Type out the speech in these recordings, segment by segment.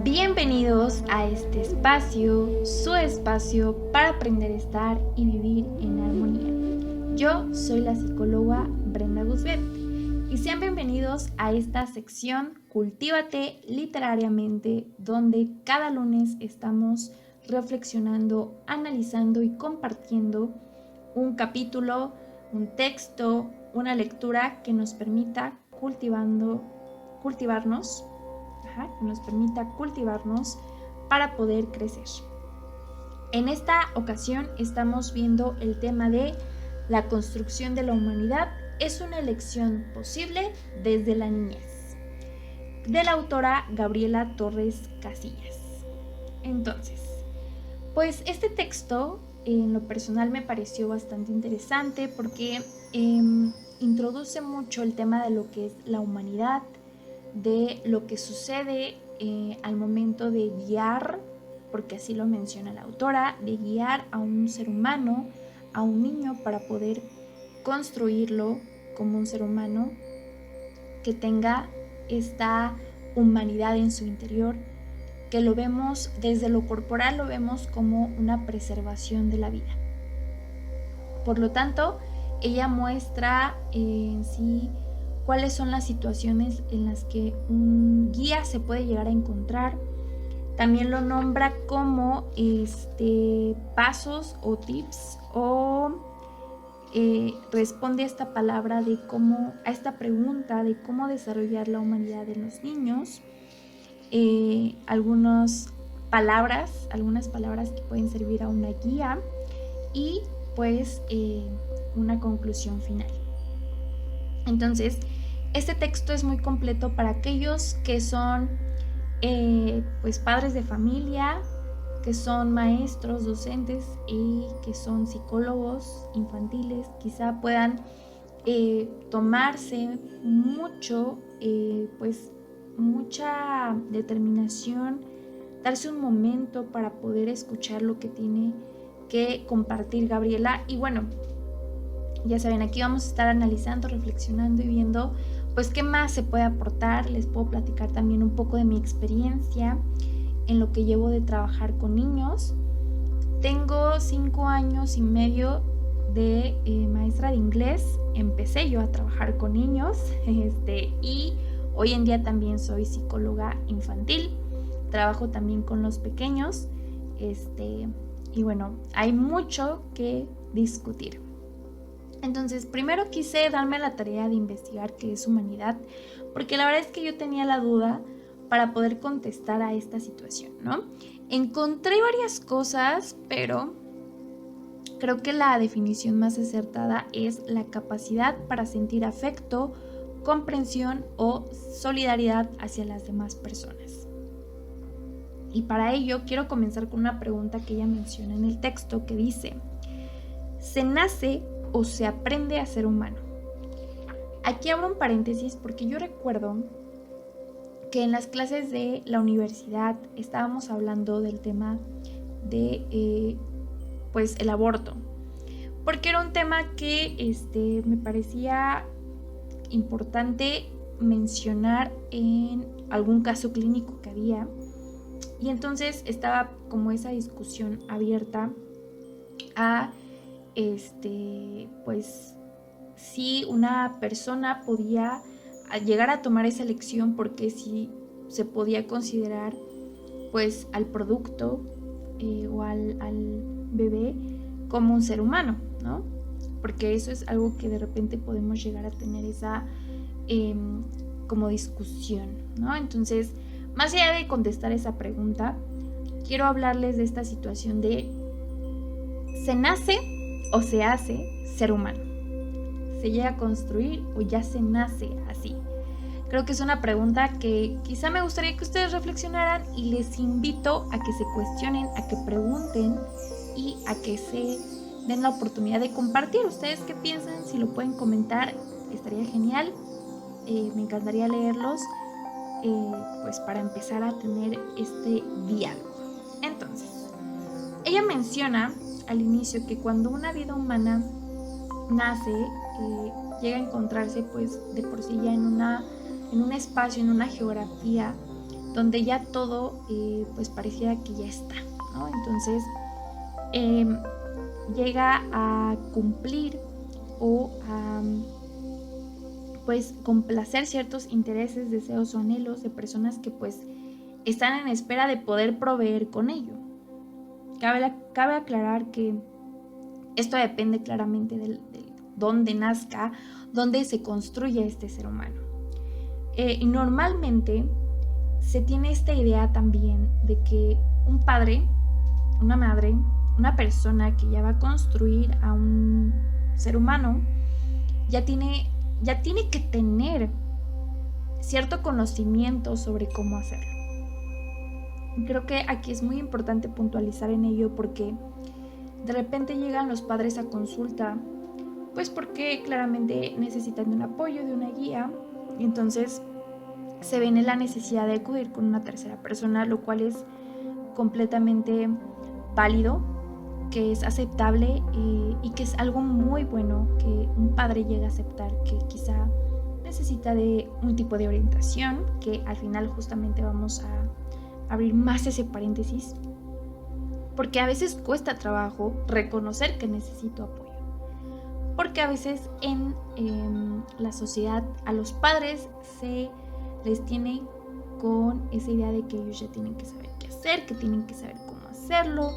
Bienvenidos a este espacio, su espacio para aprender a estar y vivir en armonía. Yo soy la psicóloga Brenda Guzbet y sean bienvenidos a esta sección Cultívate Literariamente, donde cada lunes estamos reflexionando, analizando y compartiendo un capítulo, un texto, una lectura que nos permita cultivarnos para poder crecer. En esta ocasión estamos viendo el tema de la construcción de la humanidad es una elección posible desde la niñez, de la autora Gabriela Torres Casillas. Entonces, pues este texto en lo personal me pareció bastante interesante porque introduce mucho el tema de lo que es la humanidad, de lo que sucede al momento de guiar, porque así lo menciona la autora, de guiar a un ser humano, a un niño, para poder construirlo como un ser humano que tenga esta humanidad en su interior, que lo vemos desde lo corporal, lo vemos como una preservación de la vida. Por lo tanto, ella muestra en sí cuáles son las situaciones en las que un guía se puede llegar a encontrar. También lo nombra como pasos o tips, o responde a esta palabra de cómo, a esta pregunta de cómo desarrollar la humanidad en los niños. Algunas palabras que pueden servir a una guía y pues una conclusión final. Entonces, este texto es muy completo para aquellos que son pues padres de familia, que son maestros, docentes y que son psicólogos infantiles. Quizá puedan tomarse mucha determinación, darse un momento para poder escuchar lo que tiene que compartir Gabriela. Y bueno, ya saben, aquí vamos a estar analizando, reflexionando y viendo pues qué más se puede aportar. Les puedo platicar también un poco de mi experiencia en lo que llevo de trabajar con niños. Tengo 5 años y medio de maestra de inglés. Empecé yo a trabajar con niños y hoy en día también soy psicóloga infantil. Trabajo también con los pequeños y bueno, hay mucho que discutir. Entonces, primero quise darme la tarea de investigar qué es humanidad, porque la verdad es que yo tenía la duda para poder contestar a esta situación, ¿no? Encontré varias cosas, pero creo que la definición más acertada es la capacidad para sentir afecto, comprensión o solidaridad hacia las demás personas. Y para ello quiero comenzar con una pregunta que ella menciona en el texto, que dice: ¿se nace o se aprende a ser humano? Aquí abro un paréntesis porque yo recuerdo que en las clases de la universidad estábamos hablando del tema de el aborto, porque era un tema que me parecía importante mencionar en algún caso clínico que había, y entonces estaba como esa discusión abierta a si una persona podía llegar a tomar esa elección, porque si se podía considerar pues al producto o al bebé como un ser humano, ¿no? Porque eso es algo que de repente podemos llegar a tener esa como discusión, ¿no? Entonces, más allá de contestar esa pregunta, quiero hablarles de esta situación de: ¿se nace o se hace ser humano? ¿Se llega a construir o ya se nace así? Creo que es una pregunta que quizá me gustaría que ustedes reflexionaran, y les invito a que se cuestionen, a que pregunten y a que se den la oportunidad de compartir. ¿Ustedes qué piensan? Si lo pueden comentar, estaría genial. Me encantaría leerlos pues para empezar a tener este diálogo. Entonces, ella menciona al inicio que cuando una vida humana nace, llega a encontrarse pues de por sí ya en un espacio, en una geografía donde ya todo pues pareciera que ya está, ¿no? Entonces llega a cumplir o a pues complacer ciertos intereses, deseos o anhelos de personas que pues están en espera de poder proveer con ello. Cabe aclarar que esto depende claramente de dónde nazca, dónde se construye este ser humano. Y normalmente se tiene esta idea también de que un padre, una madre, una persona que ya va a construir a un ser humano, ya tiene que tener cierto conocimiento sobre cómo hacerlo. Creo que aquí es muy importante puntualizar en ello porque de repente llegan los padres a consulta, pues porque claramente necesitan de un apoyo, de una guía, y entonces se ven en la necesidad de acudir con una tercera persona, lo cual es completamente válido, que es aceptable y que es algo muy bueno que un padre llegue a aceptar, que quizá necesita de un tipo de orientación, que al final justamente vamos a abrir más ese paréntesis, porque a veces cuesta trabajo reconocer que necesito apoyo, porque a veces en la sociedad a los padres se les tiene con esa idea de que ellos ya tienen que saber qué hacer, que tienen que saber cómo hacerlo,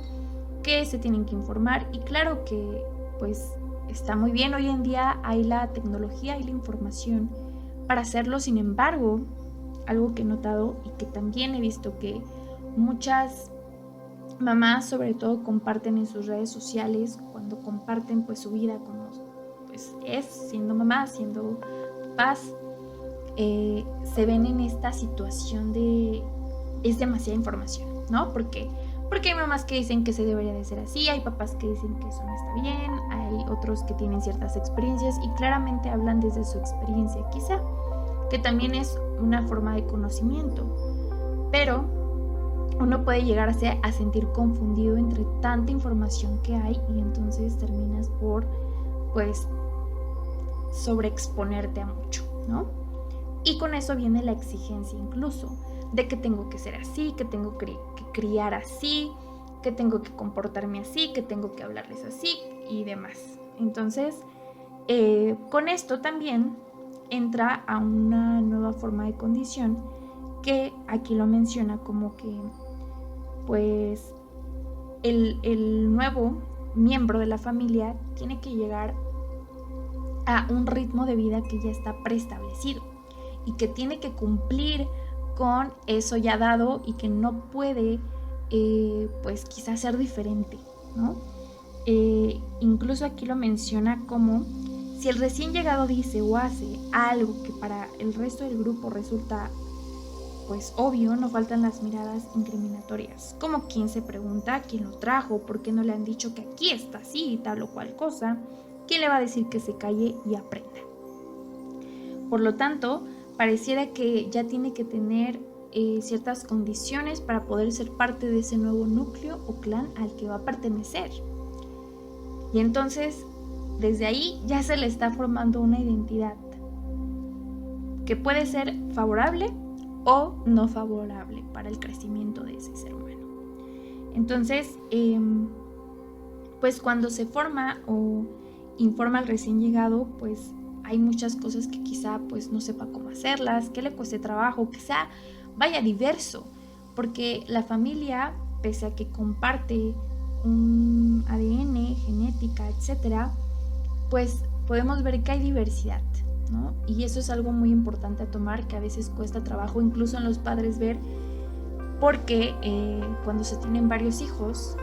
que se tienen que informar, y claro que pues está muy bien, hoy en día hay la tecnología y la información para hacerlo. Sin embargo, algo que he notado y que también he visto que muchas mamás sobre todo comparten en sus redes sociales, cuando comparten pues su vida como pues es, siendo mamás, siendo papás, se ven en esta situación de es demasiada información, ¿no? Porque hay mamás que dicen que se debería de ser así, hay papás que dicen que eso no está bien, hay otros que tienen ciertas experiencias y claramente hablan desde su experiencia, quizá, que también es una forma de conocimiento, pero uno puede llegar a sentir confundido entre tanta información que hay y entonces terminas por, pues, sobreexponerte a mucho, ¿no? Y con eso viene la exigencia incluso, de que tengo que ser así, que tengo que criar así, que tengo que comportarme así, que tengo que hablarles así y demás. Entonces, con esto también entra a una nueva forma de condición que aquí lo menciona como que pues el nuevo miembro de la familia tiene que llegar a un ritmo de vida que ya está preestablecido y que tiene que cumplir con eso ya dado y que no puede pues quizás ser diferente, ¿no? Incluso aquí lo menciona como si el recién llegado dice o hace algo que para el resto del grupo resulta pues obvio, no faltan las miradas incriminatorias, como quien se pregunta quién lo trajo, por qué no le han dicho que aquí está así y tal o cual cosa, quién le va a decir que se calle y aprenda. Por lo tanto, pareciera que ya tiene que tener ciertas condiciones para poder ser parte de ese nuevo núcleo o clan al que va a pertenecer. Y entonces, desde ahí ya se le está formando una identidad que puede ser favorable o no favorable para el crecimiento de ese ser humano. Entonces, pues cuando se forma o informa al recién llegado, pues hay muchas cosas que quizá pues no sepa cómo hacerlas, que le cueste trabajo, quizá vaya diverso, porque la familia, pese a que comparte un ADN, genética, etcétera, pues podemos ver que hay diversidad, ¿no? Y eso es algo muy importante a tomar, que a veces cuesta trabajo incluso en los padres ver, porque cuando se tienen varios hijos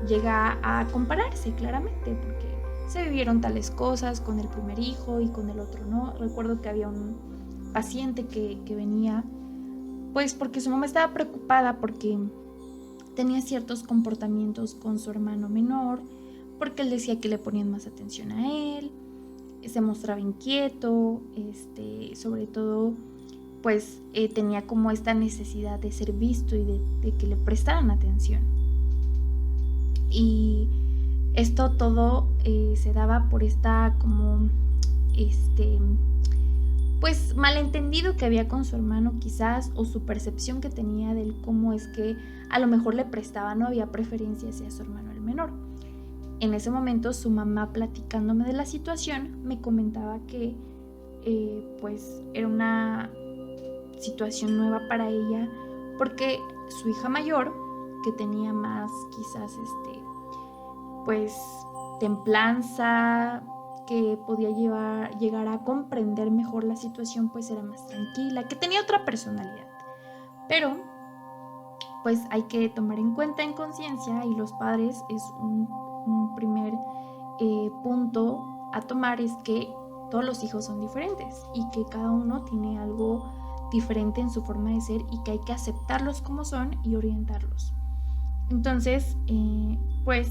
llega a compararse claramente, porque se vivieron tales cosas con el primer hijo y con el otro no. Recuerdo que había un paciente que venía pues porque su mamá estaba preocupada porque tenía ciertos comportamientos con su hermano menor, porque él decía que le ponían más atención a él, se mostraba inquieto, sobre todo pues tenía como esta necesidad de ser visto y de que le prestaran atención. Y esto todo se daba por esta como pues malentendido que había con su hermano quizás, o su percepción que tenía del cómo es que a lo mejor le prestaba, no había preferencia hacia su hermano el menor. En ese momento su mamá, platicándome de la situación, me comentaba que pues era una situación nueva para ella, porque su hija mayor, que tenía más quizás pues templanza, que podía llegar a comprender mejor la situación, pues era más tranquila, que tenía otra personalidad. Pero pues hay que tomar en cuenta en conciencia, y los padres es un primer punto a tomar, es que todos los hijos son diferentes y que cada uno tiene algo diferente en su forma de ser, y que hay que aceptarlos como son y orientarlos. Entonces, pues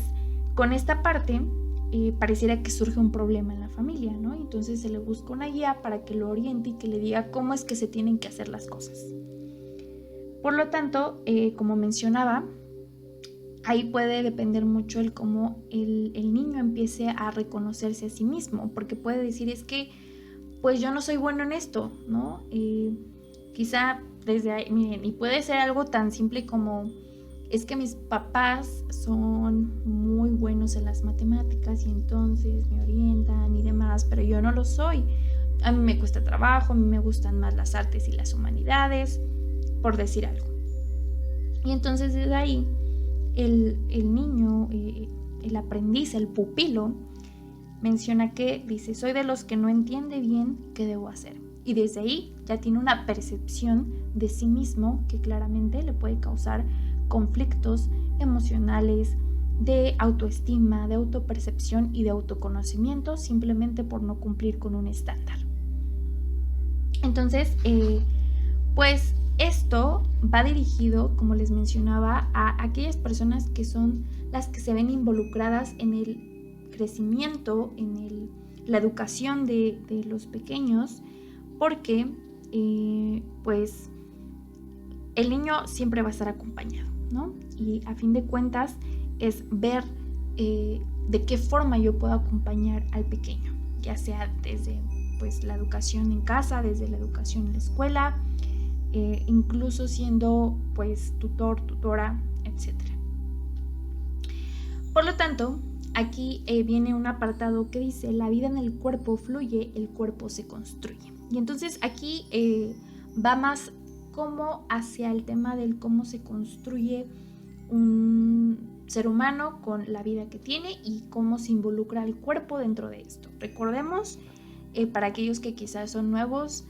con esta parte pareciera que surge un problema en la familia, ¿no? Entonces se le busca una guía para que lo oriente y que le diga cómo es que se tienen que hacer las cosas. Por lo tanto, como mencionaba, ahí puede depender mucho el cómo el niño empiece a reconocerse a sí mismo, porque puede decir, es que pues yo no soy bueno en esto, ¿no? Quizá desde ahí, miren, y puede ser algo tan simple como, es que mis papás son muy buenos en las matemáticas y entonces me orientan y demás, pero yo no lo soy. A mí me cuesta trabajo, a mí me gustan más las artes y las humanidades, por decir algo. Y entonces desde ahí el niño, el aprendiz, el pupilo, menciona que dice, soy de los que no entiende bien qué debo hacer. Y desde ahí ya tiene una percepción de sí mismo que claramente le puede causar conflictos emocionales, de autoestima, de autopercepción y de autoconocimiento, simplemente por no cumplir con un estándar. Entonces, pues esto va dirigido, como les mencionaba, a aquellas personas que son las que se ven involucradas en el crecimiento, en la educación de los pequeños, porque pues el niño siempre va a estar acompañado, ¿no? Y a fin de cuentas es ver de qué forma yo puedo acompañar al pequeño, ya sea desde pues la educación en casa, desde la educación en la escuela, incluso siendo pues tutor, tutora, etc. Por lo tanto, aquí viene un apartado que dice, la vida en el cuerpo fluye, el cuerpo se construye. Y entonces aquí va más como hacia el tema del cómo se construye un ser humano con la vida que tiene y cómo se involucra el cuerpo dentro de esto. Recordemos, para aquellos que quizás son nuevos,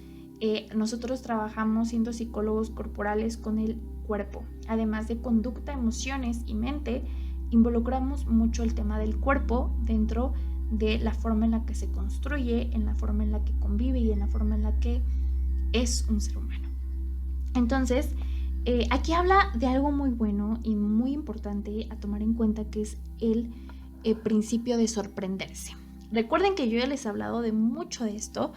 nosotros trabajamos siendo psicólogos corporales con el cuerpo. Además de conducta, emociones y mente, involucramos mucho el tema del cuerpo dentro de la forma en la que se construye, en la forma en la que convive y en la forma en la que es un ser humano. Entonces, aquí habla de algo muy bueno y muy importante a tomar en cuenta, que es el principio de sorprenderse. Recuerden que yo ya les he hablado de mucho de esto,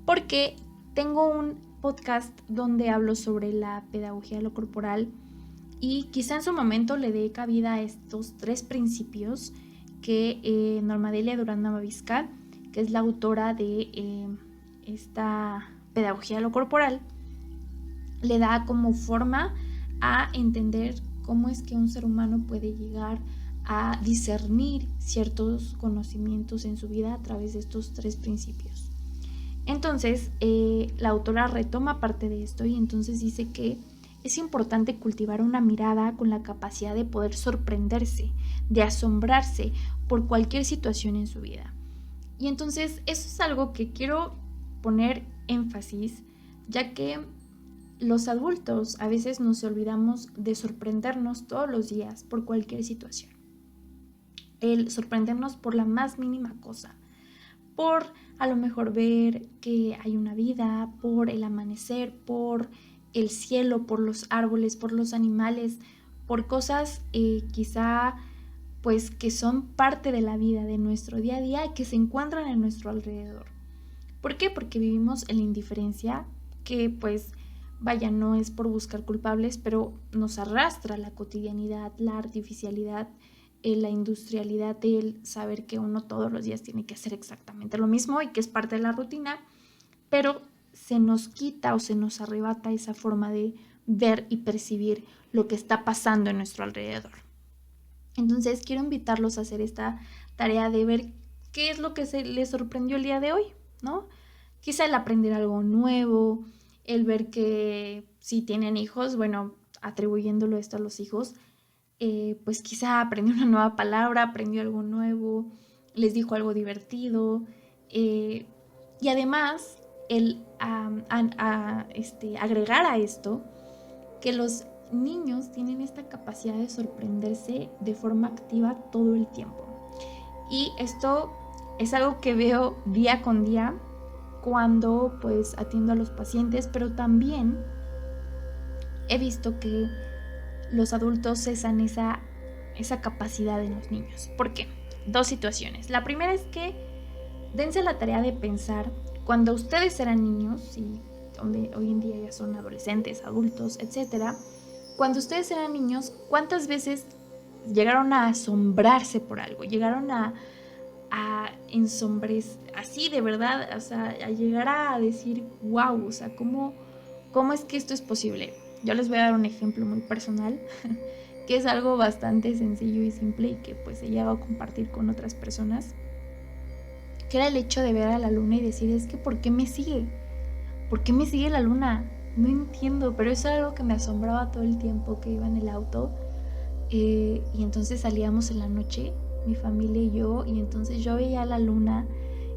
porque tengo un podcast donde hablo sobre la pedagogía de lo corporal, y quizá en su momento le dé cabida a estos 3 principios que Norma Delia Durán Amaviscal, que es la autora de esta pedagogía de lo corporal, le da como forma a entender cómo es que un ser humano puede llegar a discernir ciertos conocimientos en su vida a través de estos 3 principios. Entonces, la autora retoma parte de esto y entonces dice que es importante cultivar una mirada con la capacidad de poder sorprenderse, de asombrarse por cualquier situación en su vida. Y entonces eso es algo que quiero poner énfasis, ya que los adultos a veces nos olvidamos de sorprendernos todos los días por cualquier situación. El sorprendernos por la más mínima cosa, por a lo mejor ver que hay una vida, por el amanecer, por el cielo, por los árboles, por los animales, por cosas quizá pues que son parte de la vida, de nuestro día a día, y que se encuentran en nuestro alrededor. ¿Por qué? Porque vivimos en la indiferencia, que pues vaya, no es por buscar culpables, pero nos arrastra la cotidianidad, la artificialidad, la industrialidad del saber que uno todos los días tiene que hacer exactamente lo mismo y que es parte de la rutina, pero se nos quita o se nos arrebata esa forma de ver y percibir lo que está pasando en nuestro alrededor. Entonces quiero invitarlos a hacer esta tarea de ver qué es lo que les sorprendió el día de hoy, ¿no? Quizá el aprender algo nuevo, el ver que si tienen hijos, bueno, atribuyéndolo esto a los hijos, pues quizá aprendió una nueva palabra, aprendió algo nuevo, les dijo algo divertido, y además el agregar a esto que los niños tienen esta capacidad de sorprenderse de forma activa todo el tiempo. Y esto es algo que veo día con día cuando pues atiendo a los pacientes, pero también he visto que los adultos cesan esa capacidad en los niños. ¿Por qué? Dos situaciones. La primera es que dense la tarea de pensar cuando ustedes eran niños y donde hoy en día ya son adolescentes, adultos, etcétera. Cuando ustedes eran niños, ¿cuántas veces llegaron a asombrarse por algo? Llegaron a ensombrecer, así de verdad, o sea, a llegar a decir, wow, o sea, ¿cómo es que esto es posible? Yo les voy a dar un ejemplo muy personal, que es algo bastante sencillo y simple y que pues he llegado a compartir con otras personas, que era el hecho de ver a la luna y decir, es que ¿por qué me sigue? ¿Por qué me sigue la luna? No entiendo, pero eso era algo que me asombraba todo el tiempo que iba en el auto. Y entonces salíamos en la noche, mi familia y yo, y entonces yo veía la luna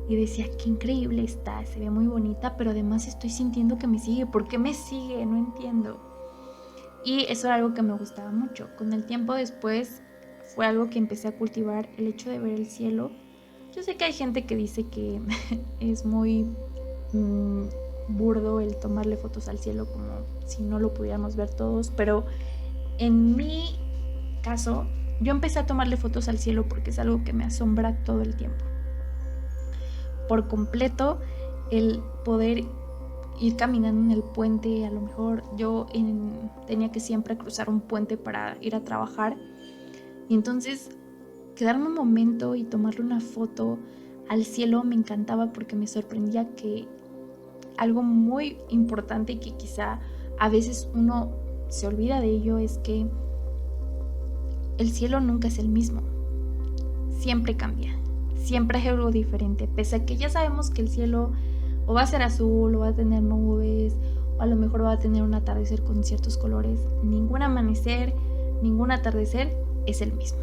y decía, qué increíble está, se ve muy bonita, pero además estoy sintiendo que me sigue. ¿Por qué me sigue? No entiendo. Y eso era algo que me gustaba mucho. Con el tiempo después fue algo que empecé a cultivar, el hecho de ver el cielo. Yo sé que hay gente que dice que es muy burdo el tomarle fotos al cielo como si no lo pudiéramos ver todos, pero en mi caso yo empecé a tomarle fotos al cielo porque es algo que me asombra todo el tiempo. Por completo, el poder ir caminando en el puente, a lo mejor yo tenía que siempre cruzar un puente para ir a trabajar, y entonces quedarme un momento y tomarle una foto al cielo me encantaba porque me sorprendía que algo muy importante y que quizá a veces uno se olvida de ello es que el cielo nunca es el mismo, siempre cambia, siempre hay algo diferente, pese a que ya sabemos que el cielo o va a ser azul, o va a tener nubes, o a lo mejor va a tener un atardecer con ciertos colores. Ningún amanecer, ningún atardecer es el mismo.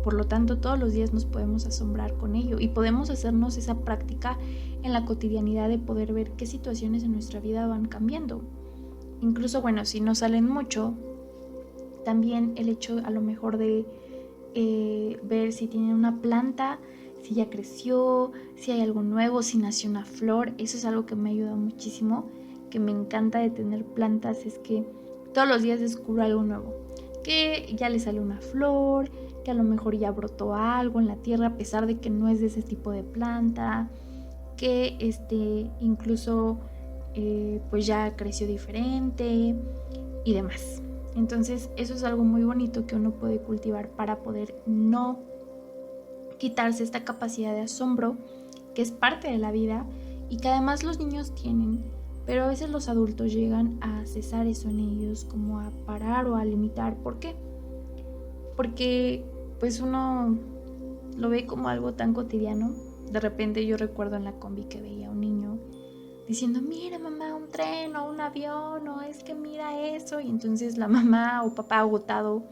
Por lo tanto, todos los días nos podemos asombrar con ello y podemos hacernos esa práctica en la cotidianidad de poder ver qué situaciones en nuestra vida van cambiando. Incluso, bueno, si no salen mucho, también el hecho a lo mejor de ver si tienen una planta, si ya creció, si hay algo nuevo, si nació una flor. Eso es algo que me ayuda muchísimo, que me encanta de tener plantas, es que todos los días descubro algo nuevo, que ya le sale una flor, que a lo mejor ya brotó algo en la tierra a pesar de que no es de ese tipo de planta, que incluso pues ya creció diferente y demás. Entonces eso es algo muy bonito que uno puede cultivar para poder no quitarse esta capacidad de asombro que es parte de la vida y que además los niños tienen, pero a veces los adultos llegan a cesar eso en ellos, como a parar o a limitar. ¿Por qué? Porque pues uno lo ve como algo tan cotidiano. De repente yo recuerdo en la combi que veía a un niño diciendo, mira mamá, un tren o un avión, o es que mira eso, y entonces la mamá o papá agotado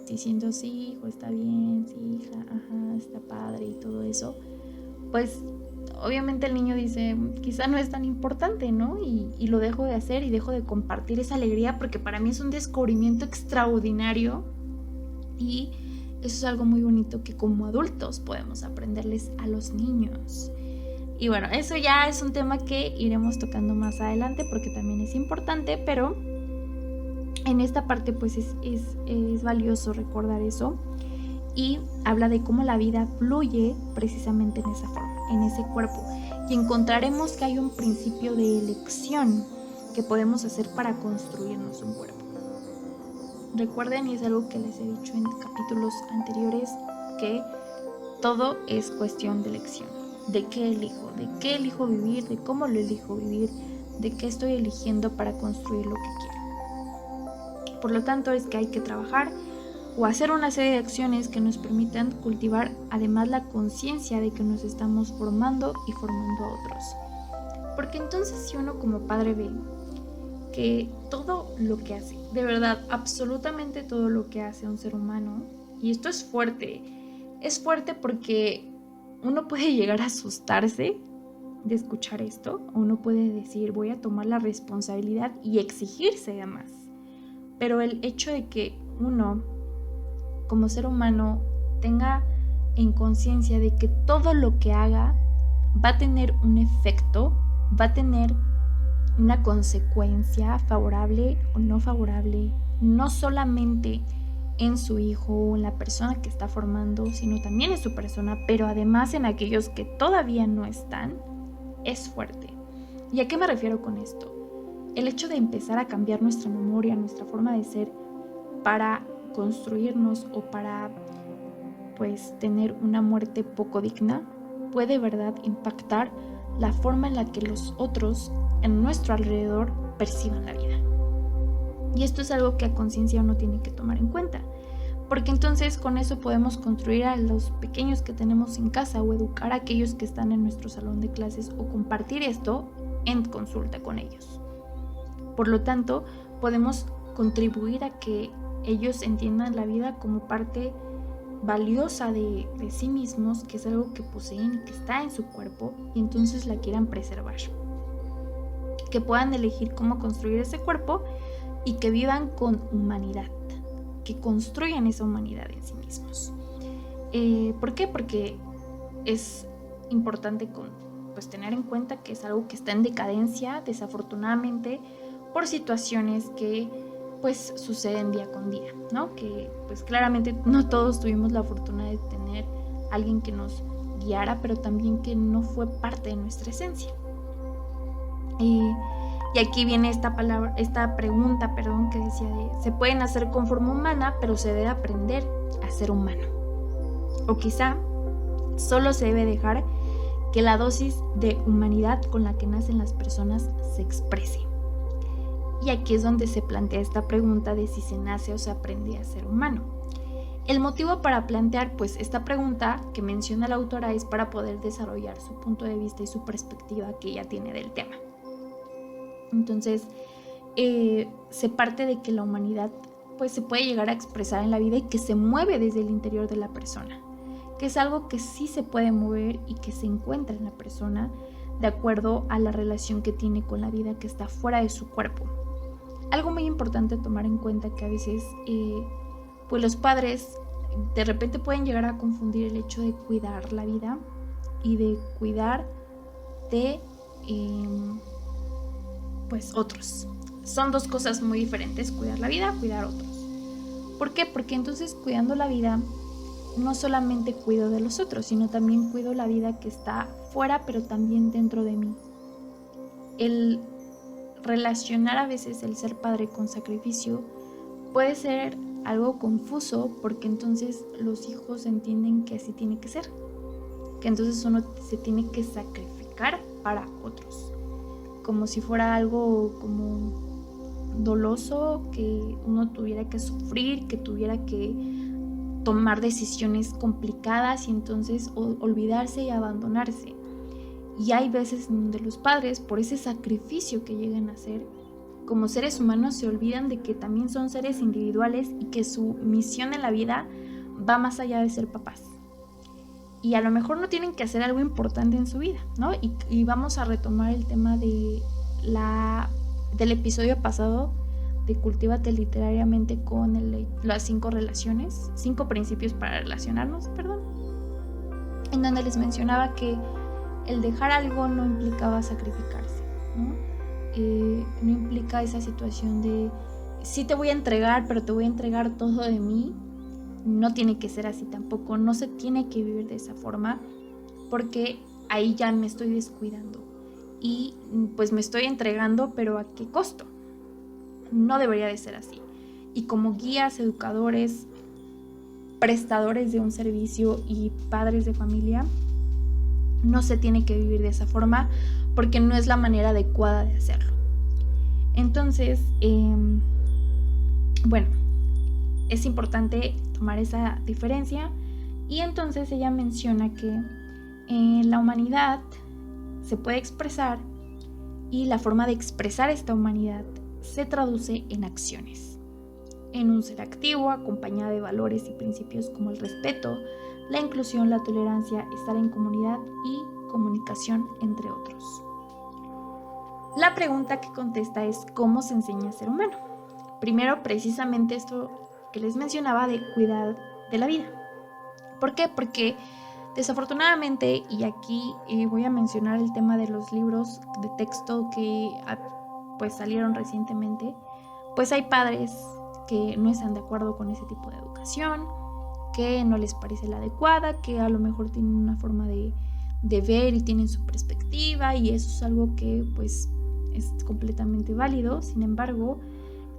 diciendo, sí, hijo, está bien, sí, hija, ajá, está padre y todo eso, pues obviamente el niño dice, quizá no es tan importante, ¿no? Y lo dejo de hacer y dejo de compartir esa alegría porque para mí es un descubrimiento extraordinario y eso es algo muy bonito que como adultos podemos aprenderles a los niños. Y bueno, eso ya es un tema que iremos tocando más adelante porque también es importante, pero en esta parte pues es valioso recordar eso y habla de cómo la vida fluye precisamente en esa forma, en ese cuerpo. Y encontraremos que hay un principio de elección que podemos hacer para construirnos un cuerpo. Recuerden, y es algo que les he dicho en capítulos anteriores, que todo es cuestión de elección. de qué elijo vivir, de cómo lo elijo vivir, de qué estoy eligiendo para construir lo que quiero. Por lo tanto, es que hay que trabajar o hacer una serie de acciones que nos permitan cultivar además la conciencia de que nos estamos formando y formando a otros. Porque entonces si uno como padre ve que todo lo que hace, de verdad, absolutamente todo lo que hace un ser humano, y esto es fuerte porque uno puede llegar a asustarse de escuchar esto, o uno puede decir, voy a tomar la responsabilidad y exigirse además. Pero el hecho de que uno, como ser humano, tenga en conciencia de que todo lo que haga va a tener un efecto, va a tener una consecuencia favorable o no favorable, no solamente en su hijo o en la persona que está formando, sino también en su persona, pero además en aquellos que todavía no están, es fuerte. ¿Y a qué me refiero con esto? El hecho de empezar a cambiar nuestra memoria, nuestra forma de ser, para construirnos o para tener una muerte poco digna, puede de verdad impactar la forma en la que los otros en nuestro alrededor perciban la vida. Y esto es algo que a conciencia uno tiene que tomar en cuenta, porque entonces con eso podemos construir a los pequeños que tenemos en casa o educar a aquellos que están en nuestro salón de clases o compartir esto en consulta con ellos. Por lo tanto, podemos contribuir a que ellos entiendan la vida como parte valiosa de sí mismos, que es algo que poseen y que está en su cuerpo, y entonces la quieran preservar. Que puedan elegir cómo construir ese cuerpo y que vivan con humanidad, que construyan esa humanidad en sí mismos. ¿Por qué? Porque es importante tener en cuenta que es algo que está en decadencia, desafortunadamente, por situaciones que suceden día con día, ¿no? Que claramente no todos tuvimos la fortuna de tener alguien que nos guiara, pero también que no fue parte de nuestra esencia. Y aquí viene esta pregunta, que decía se puede nacer con forma humana, pero se debe aprender a ser humano. O quizá solo se debe dejar que la dosis de humanidad con la que nacen las personas se exprese. Y aquí es donde se plantea esta pregunta de si se nace o se aprende a ser humano. El motivo para plantear esta pregunta que menciona la autora es para poder desarrollar su punto de vista y su perspectiva que ella tiene del tema. Entonces, se parte de que la humanidad se puede llegar a expresar en la vida y que se mueve desde el interior de la persona, que es algo que sí se puede mover y que se encuentra en la persona de acuerdo a la relación que tiene con la vida que está fuera de su cuerpo. Algo muy importante tomar en cuenta que a veces los padres de repente pueden llegar a confundir el hecho de cuidar la vida y de cuidar de otros. Son dos cosas muy diferentes, cuidar la vida, cuidar a otros. ¿Por qué? Porque entonces cuidando la vida no solamente cuido de los otros, sino también cuido la vida que está fuera, pero también dentro de mí. El relacionar a veces el ser padre con sacrificio puede ser algo confuso, porque entonces los hijos entienden que así tiene que ser, que entonces uno se tiene que sacrificar para otros, como si fuera algo como doloso, que uno tuviera que sufrir, que tuviera que tomar decisiones complicadas y entonces olvidarse y abandonarse. Y hay veces donde los padres, por ese sacrificio que llegan a hacer, como seres humanos se olvidan de que también son seres individuales y que su misión en la vida va más allá de ser papás. Y a lo mejor no tienen que hacer algo importante en su vida, ¿no? Y vamos a retomar el tema del episodio pasado de Cultívate Literariamente con las 5 principios para relacionarnos, en donde les mencionaba que el dejar algo no implicaba sacrificarse, ¿no? No implica esa situación de sí te voy a entregar, pero te voy a entregar todo de mí. No tiene que ser así tampoco, no se tiene que vivir de esa forma, porque ahí ya me estoy descuidando y me estoy entregando, pero ¿a qué costo? No debería de ser así. Y como guías, educadores, prestadores de un servicio y padres de familia, no se tiene que vivir de esa forma porque no es la manera adecuada de hacerlo. Entonces, bueno, es importante tomar esa diferencia. Y entonces ella menciona que la humanidad se puede expresar y la forma de expresar esta humanidad se traduce en acciones, en un ser activo acompañado de valores y principios como el respeto, la inclusión, la tolerancia, estar en comunidad y comunicación, entre otros. La pregunta que contesta es ¿cómo se enseña a ser humano? Primero, precisamente esto que les mencionaba de cuidar de la vida. ¿Por qué? Porque desafortunadamente, y aquí voy a mencionar el tema de los libros de texto que pues salieron recientemente, pues hay padres que no están de acuerdo con ese tipo de educación, que no les parece la adecuada, que a lo mejor tienen una forma de ver y tienen su perspectiva, y eso es algo que pues es completamente válido. Sin embargo,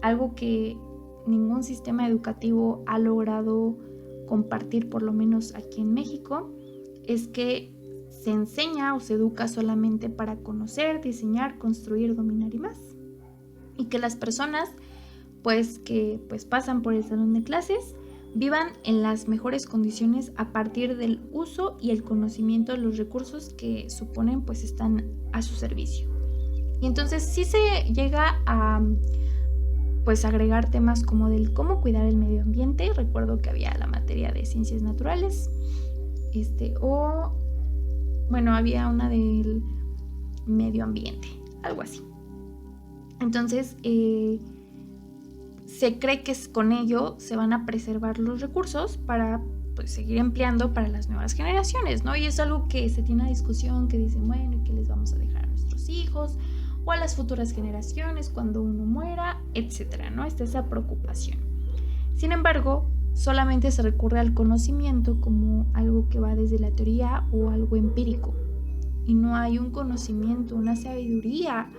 algo que ningún sistema educativo ha logrado compartir, por lo menos aquí en México, es que se enseña o se educa solamente para conocer, diseñar, construir, dominar y más. Y que las personas que pasan por el salón de clases vivan en las mejores condiciones a partir del uso y el conocimiento de los recursos que suponen pues están a su servicio. Y entonces sí se llega a pues agregar temas como del cómo cuidar el medio ambiente. Recuerdo que había la materia de ciencias naturales, había una del medio ambiente, algo así. Entonces, se cree que con ello se van a preservar los recursos para pues seguir empleando para las nuevas generaciones, ¿no? Y es algo que se tiene a discusión, que dicen, bueno, ¿y qué les vamos a dejar a nuestros hijos o a las futuras generaciones cuando uno muera, etcétera, ¿no? Está esa preocupación. Sin embargo, solamente se recurre al conocimiento como algo que va desde la teoría o algo empírico, y no hay un conocimiento, una sabiduría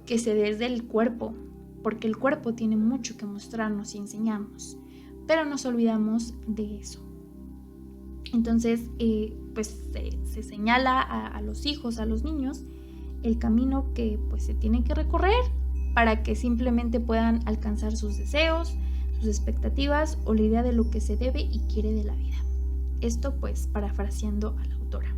que se dé desde el cuerpo, porque el cuerpo tiene mucho que mostrarnos y enseñarnos, pero nos olvidamos de eso. Entonces, se señala a los hijos, a los niños, el camino que pues se tiene que recorrer para que simplemente puedan alcanzar sus deseos, sus expectativas o la idea de lo que se debe y quiere de la vida. Esto pues parafraseando a la autora.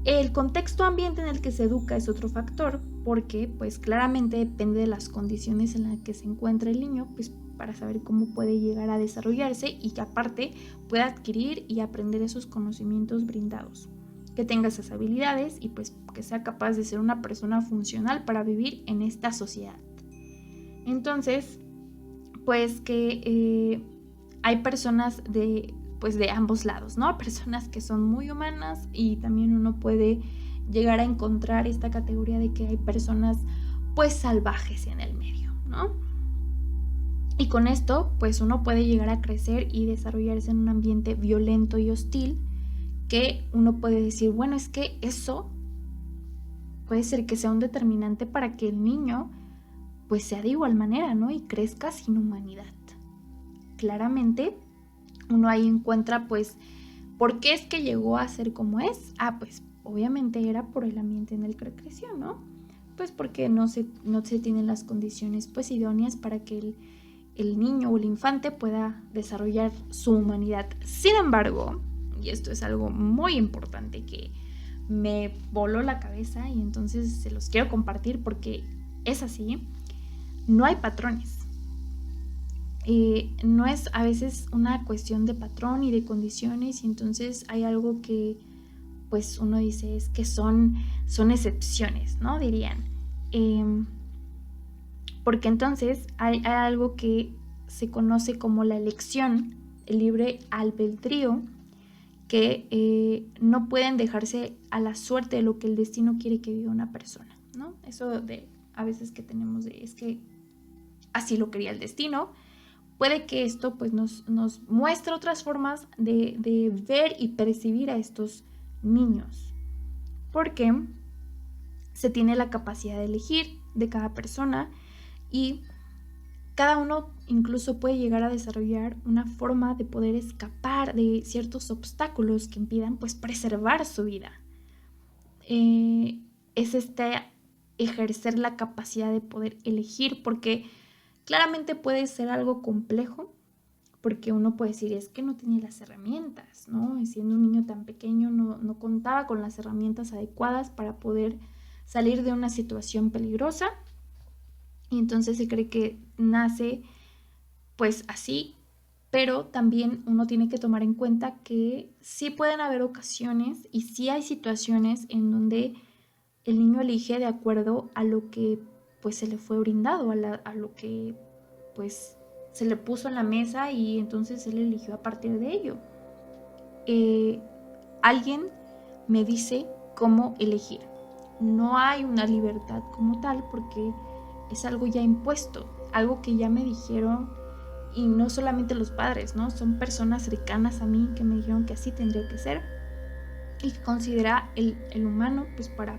El contexto ambiente en el que se educa es otro factor, porque pues claramente depende de las condiciones en las que se encuentra el niño, pues para saber cómo puede llegar a desarrollarse y que aparte pueda adquirir y aprender esos conocimientos brindados, que tenga esas habilidades y pues que sea capaz de ser una persona funcional para vivir en esta sociedad. Entonces, pues que hay personas de ambos lados, ¿no? Personas que son muy humanas, y también uno puede llegar a encontrar esta categoría de que hay personas pues salvajes en el medio, ¿no? Y con esto pues uno puede llegar a crecer y desarrollarse en un ambiente violento y hostil, que uno puede decir, bueno, es que eso puede ser que sea un determinante para que el niño pues sea de igual manera, ¿no? Y crezca sin humanidad. Claramente uno ahí encuentra pues ¿por qué es que llegó a ser como es? Pues obviamente era por el ambiente en el que creció, ¿no? Pues porque no se tienen las condiciones pues idóneas para que el niño o el infante pueda desarrollar su humanidad. Sin embargo, y esto es algo muy importante que me voló la cabeza y entonces se los quiero compartir porque es así, no hay patrones. No es a veces una cuestión de patrón y de condiciones, y entonces hay algo que pues uno dice es que son excepciones, ¿no? Dirían. Porque entonces hay algo que se conoce como la elección, el libre albedrío, que no pueden dejarse a la suerte de lo que el destino quiere que viva una persona, ¿no? Eso de a veces que tenemos es que así lo quería el destino. Puede que esto pues nos muestre otras formas de ver y percibir a estos niños, porque se tiene la capacidad de elegir de cada persona, y cada uno incluso puede llegar a desarrollar una forma de poder escapar de ciertos obstáculos que impidan pues preservar su vida. es ejercer la capacidad de poder elegir, porque claramente puede ser algo complejo, porque uno puede decir, es que no tenía las herramientas, ¿no? Y siendo un niño tan pequeño no contaba con las herramientas adecuadas para poder salir de una situación peligrosa, y entonces se cree que nace pues así, pero también uno tiene que tomar en cuenta que sí pueden haber ocasiones y sí hay situaciones en donde el niño elige de acuerdo a lo que pues se le fue brindado, a lo que pues se le puso en la mesa, y entonces él eligió a partir de ello. Alguien me dice cómo elegir. No hay una libertad como tal, porque es algo ya impuesto, algo que ya me dijeron, y no solamente los padres, ¿no? Son personas cercanas a mí que me dijeron que así tendría que ser y que considera el humano pues para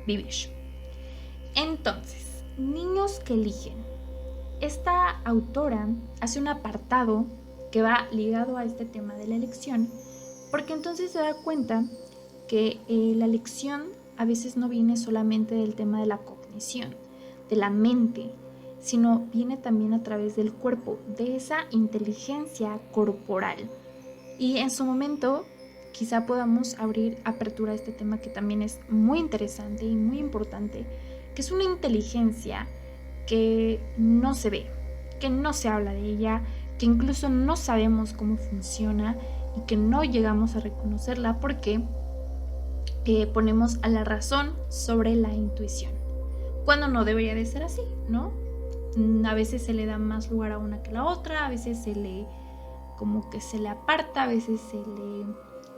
vivir. Entonces, niños que eligen. Esta autora hace un apartado que va ligado a este tema de la elección, porque entonces se da cuenta que la elección a veces no viene solamente del tema de la cognición, de la mente, sino viene también a través del cuerpo, de esa inteligencia corporal. Y en su momento quizá podamos abrir apertura a este tema, que también es muy interesante y muy importante, que es una inteligencia que no se ve, que no se habla de ella, que incluso no sabemos cómo funciona y que no llegamos a reconocerla porque ponemos a la razón sobre la intuición, cuando no debería de ser así, ¿no? A veces se le da más lugar a una que a la otra, a veces se le aparta, a veces se le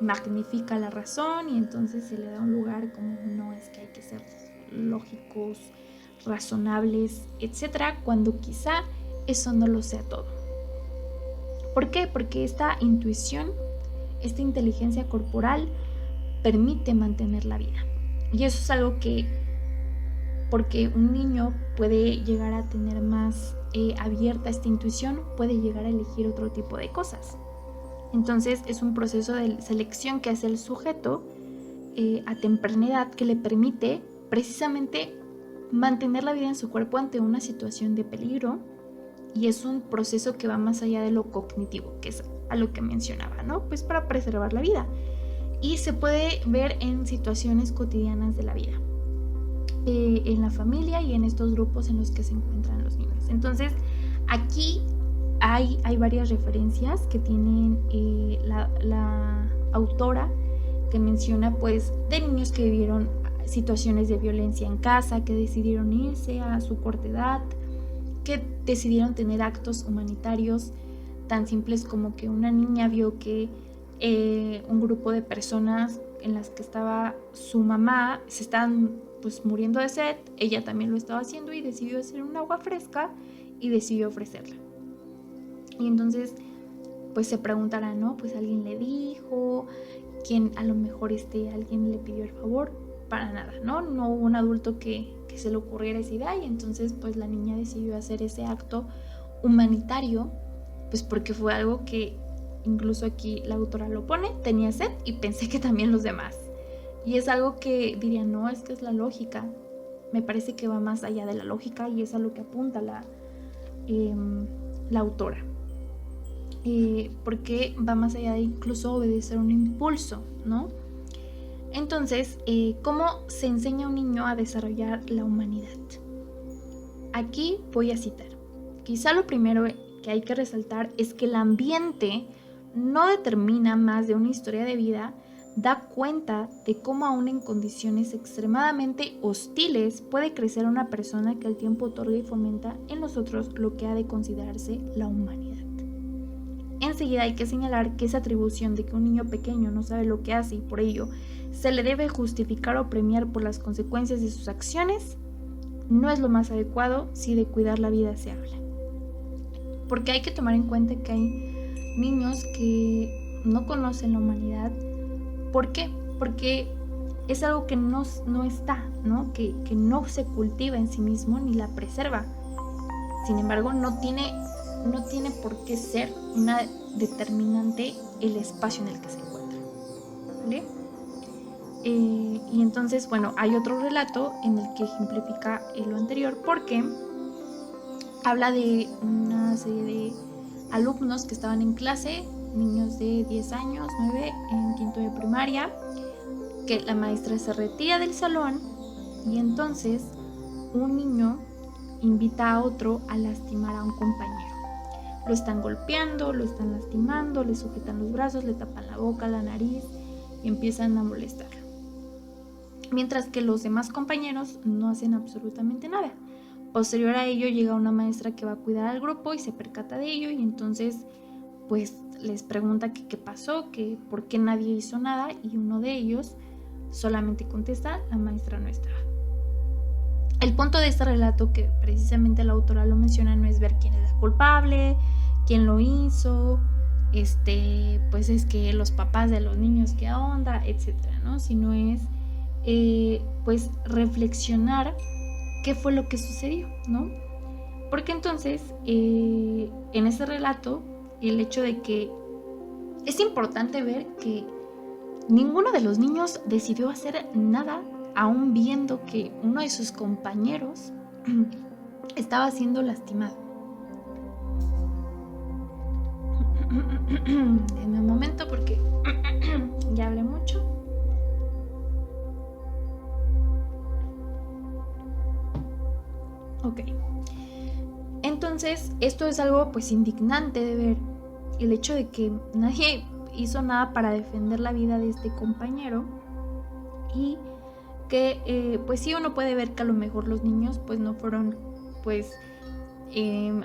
magnifica la razón, y entonces se le da un lugar como, no, es que hay que ser lógicos, razonables, etcétera, cuando quizá eso no lo sea todo. ¿Por qué? Porque esta intuición, esta inteligencia corporal permite mantener la vida. Y eso es algo que, porque un niño puede llegar a tener más abierta esta intuición, puede llegar a elegir otro tipo de cosas. Entonces es un proceso de selección que hace el sujeto a temprana edad, que le permite precisamente mantener la vida en su cuerpo ante una situación de peligro, y es un proceso que va más allá de lo cognitivo, que es a lo que mencionaba, ¿no? Pues para preservar la vida, y se puede ver en situaciones cotidianas de la vida, en la familia y en estos grupos en los que se encuentran los niños. Entonces aquí hay varias referencias que tienen la autora, que menciona pues de niños que vivieron situaciones de violencia en casa, que decidieron irse a su corta edad, que decidieron tener actos humanitarios tan simples como que una niña vio que un grupo de personas en las que estaba su mamá se estaban pues muriendo de sed, ella también lo estaba haciendo y decidió hacer un agua fresca y decidió ofrecerla. Y entonces pues se preguntará, ¿no? Pues alguien le dijo, quién, a lo mejor alguien le pidió el favor. Para nada, ¿no? No hubo un adulto que se le ocurriera esa idea, y entonces pues la niña decidió hacer ese acto humanitario, pues porque fue algo que incluso aquí la autora lo pone, tenía sed y pensé que también los demás. Y es algo que diría, no, es que es la lógica. Me parece que va más allá de la lógica, y es a lo que apunta la autora. Porque va más allá de incluso obedecer un impulso, ¿no? Entonces, ¿cómo se enseña a un niño a desarrollar la humanidad? Aquí voy a citar. Quizá lo primero que hay que resaltar es que el ambiente no determina más de una historia de vida, da cuenta de cómo aún en condiciones extremadamente hostiles puede crecer una persona que al tiempo otorga y fomenta en nosotros lo que ha de considerarse la humanidad. Enseguida hay que señalar que esa atribución de que un niño pequeño no sabe lo que hace y por ello se le debe justificar o premiar por las consecuencias de sus acciones no es lo más adecuado si de cuidar la vida se habla. Porque hay que tomar en cuenta que hay niños que no conocen la humanidad. ¿Por qué? Porque es algo que no está, ¿no? Que no se cultiva en sí mismo ni la preserva. Sin embargo, no tiene por qué ser una determinante el espacio en el que se encuentra, ¿vale? Y entonces, bueno, hay otro relato en el que ejemplifica lo anterior porque habla de una serie de alumnos que estaban en clase, niños de 10 años, 9, en quinto de primaria, que la maestra se retira del salón y entonces un niño invita a otro a lastimar a un compañero. Lo están golpeando, lo están lastimando, le sujetan los brazos, le tapan la boca, la nariz y empiezan a molestarlo. Mientras que los demás compañeros no hacen absolutamente nada. Posterior a ello llega una maestra que va a cuidar al grupo y se percata de ello y entonces pues les pregunta que qué pasó, que por qué nadie hizo nada y uno de ellos solamente contesta, la maestra no estaba. El punto de este relato, que precisamente la autora lo menciona, no es ver quién es el culpable, quién lo hizo, pues es que los papás de los niños qué onda, etcétera, ¿no? Sino es pues reflexionar qué fue lo que sucedió, ¿no? Porque entonces en ese relato el hecho de que es importante ver que ninguno de los niños decidió hacer nada, aún viendo que uno de sus compañeros estaba siendo lastimado. Denme un momento porque ya hablé mucho. Ok. Entonces, esto es algo pues indignante de ver. El hecho de que nadie hizo nada para defender la vida de este compañero y que pues sí, uno puede ver que a lo mejor los niños pues no fueron pues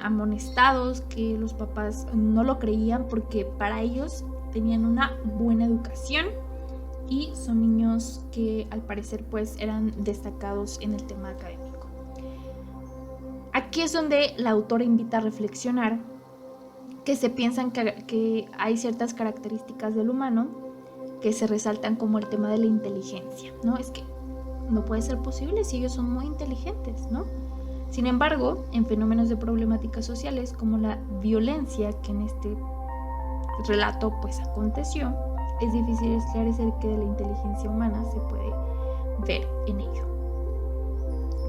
amonestados, que los papás no lo creían porque para ellos tenían una buena educación y son niños que al parecer pues eran destacados en el tema académico. Aquí es donde la autora invita a reflexionar que se piensan que hay ciertas características del humano que se resaltan como el tema de la inteligencia, ¿no? Es que no puede ser posible si ellos son muy inteligentes, ¿no? Sin embargo, en fenómenos de problemáticas sociales como la violencia que en este relato pues aconteció, es difícil esclarecer que de la inteligencia humana se puede ver en ello.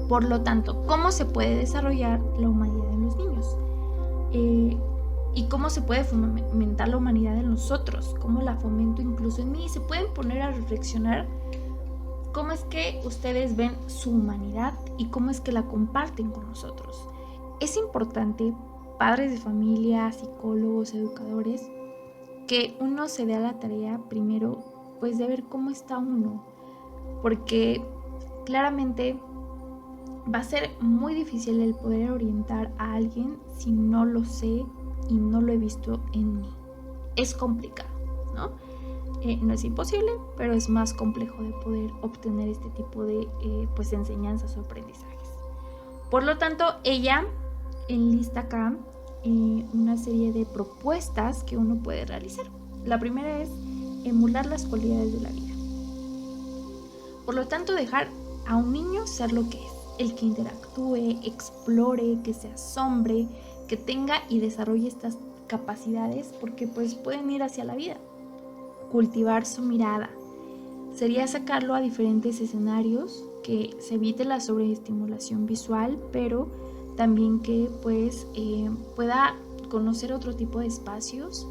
Por lo tanto, ¿cómo se puede desarrollar la humanidad en los niños? Y cómo se puede fomentar la humanidad en nosotros, cómo la fomento incluso en mí. Se pueden poner a reflexionar cómo es que ustedes ven su humanidad y cómo es que la comparten con nosotros. Es importante, padres de familia, psicólogos, educadores, que uno se dé a la tarea primero pues de ver cómo está uno, porque claramente va a ser muy difícil el poder orientar a alguien si no lo sé y no lo he visto en mí. Es complicado, ¿no? No es imposible, pero es más complejo de poder obtener este tipo de pues enseñanzas o aprendizajes. Por lo tanto, ella enlista acá una serie de propuestas que uno puede realizar. La primera es emular las cualidades de la vida. Por lo tanto, dejar a un niño ser lo que es, el que interactúe, explore, que se asombre, que tenga y desarrolle estas capacidades, porque pues pueden ir hacia la vida. Cultivar su mirada sería sacarlo a diferentes escenarios, que se evite la sobreestimulación visual, pero también que pues pueda conocer otro tipo de espacios.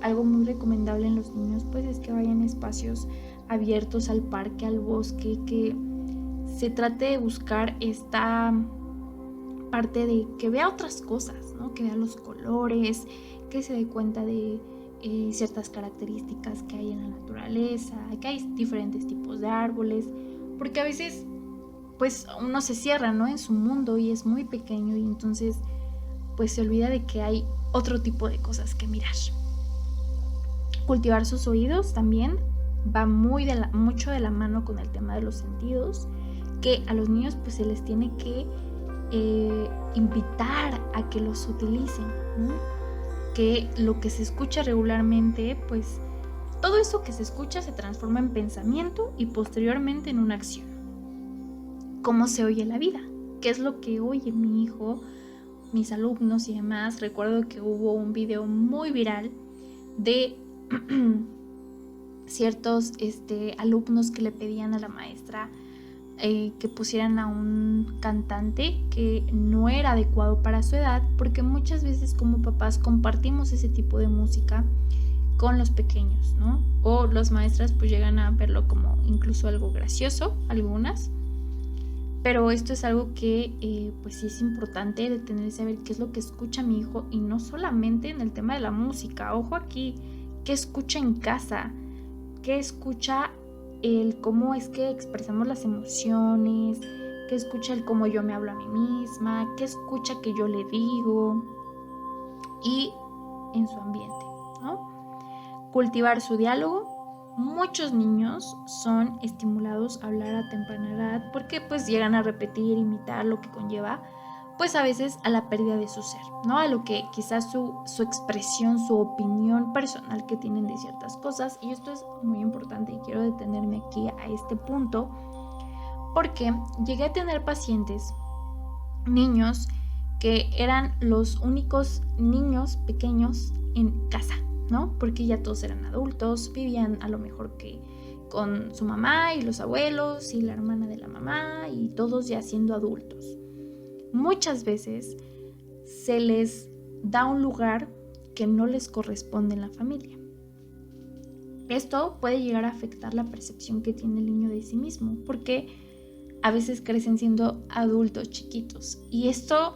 Algo muy recomendable en los niños pues es que vayan a espacios abiertos, al parque, al bosque, que se trate de buscar esta parte de que vea otras cosas, ¿no? Que vea los colores, que se dé cuenta de ciertas características que hay en la naturaleza, que hay diferentes tipos de árboles, porque a veces pues uno se cierra, ¿no? En su mundo y es muy pequeño y entonces pues se olvida de que hay otro tipo de cosas que mirar. Cultivar sus oídos también va mucho de la mano con el tema de los sentidos, que a los niños pues se les tiene que invitar a que los utilicen, ¿no? Que lo que se escucha regularmente, pues todo eso que se escucha se transforma en pensamiento y posteriormente en una acción. ¿Cómo se oye la vida? ¿Qué es lo que oye mi hijo, mis alumnos y demás? Recuerdo que hubo un video muy viral de ciertos alumnos que le pedían a la maestra que pusieran a un cantante que no era adecuado para su edad, porque muchas veces como papás compartimos ese tipo de música con los pequeños, ¿no? O las maestras pues llegan a verlo como incluso algo gracioso, algunas, pero esto es algo que pues sí es importante detenerse a ver qué es lo que escucha mi hijo, y no solamente en el tema de la música, ojo aquí, qué escucha en casa, qué escucha el cómo es que expresamos las emociones, qué escucha el cómo yo me hablo a mí misma, qué escucha que yo le digo, y en su ambiente, ¿no? Cultivar su diálogo. Muchos niños son estimulados a hablar a temprana edad porque pues llegan a repetir, imitar, lo que conlleva pues a veces a la pérdida de su ser, ¿no? A lo que quizás su expresión, su opinión personal que tienen de ciertas cosas. Y esto es muy importante y quiero detenerme aquí a este punto porque llegué a tener pacientes, niños, que eran los únicos niños pequeños en casa, ¿no? Porque ya todos eran adultos, vivían a lo mejor que con su mamá y los abuelos y la hermana de la mamá y todos ya siendo adultos. Muchas veces se les da un lugar que no les corresponde en la familia. Esto puede llegar a afectar la percepción que tiene el niño de sí mismo, porque a veces crecen siendo adultos chiquitos. Y esto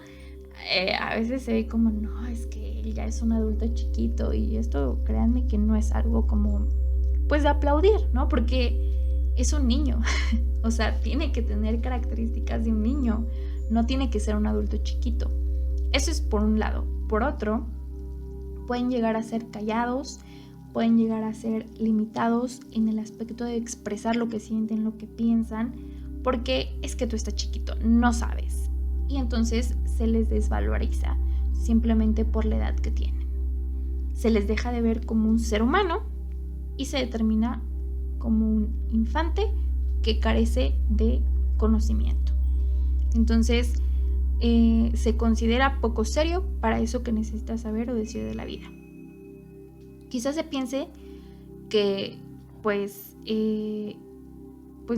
a veces se ve como, no, es que él ya es un adulto chiquito. Y esto, créanme que no es algo como, pues de aplaudir, ¿no? Porque es un niño. O sea, tiene que tener características de un niño. No tiene que ser un adulto chiquito. Eso es por un lado. Por otro, pueden llegar a ser callados, pueden llegar a ser limitados en el aspecto de expresar lo que sienten, lo que piensan, porque es que tú estás chiquito, no sabes. Y entonces se les desvaloriza simplemente por la edad que tienen. Se les deja de ver como un ser humano y se determina como un infante que carece de conocimiento. Entonces se considera poco serio para eso que necesita saber o decir de la vida. Quizás se piense que pues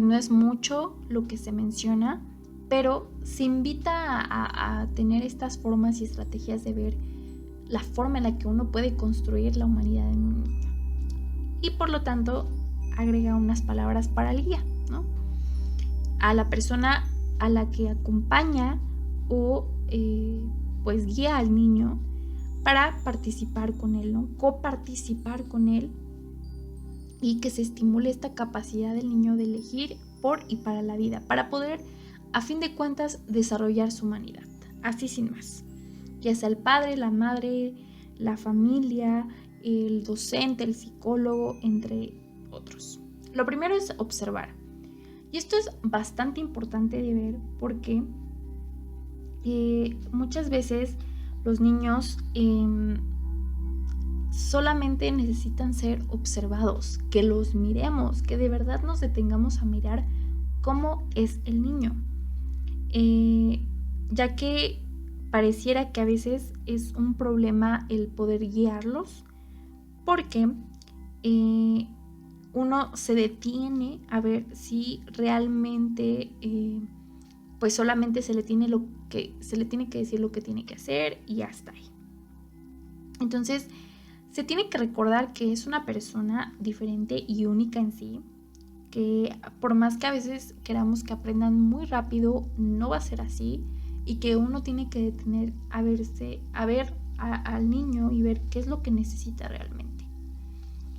no es mucho lo que se menciona, pero se invita a tener estas formas y estrategias de ver la forma en la que uno puede construir la humanidad en un niño. Y por lo tanto agrega unas palabras para el guía, ¿no? A la persona a la que acompaña o pues guía al niño para participar con él, ¿no? Coparticipar con él, y que se estimule esta capacidad del niño de elegir por y para la vida, para poder, a fin de cuentas, desarrollar su humanidad, así sin más. Ya sea el padre, la madre, la familia, el docente, el psicólogo, entre otros. Lo primero es observar. Y esto es bastante importante de ver porque muchas veces los niños solamente necesitan ser observados, que los miremos, que de verdad nos detengamos a mirar cómo es el niño, ya que pareciera que a veces es un problema el poder guiarlos, porque uno se detiene a ver si realmente pues solamente se le tiene que decir lo que tiene que hacer y hasta ahí. Entonces se tiene que recordar que es una persona diferente y única en sí, que por más que a veces queramos que aprendan muy rápido, no va a ser así, y que uno tiene que detener a ver al niño y ver qué es lo que necesita realmente.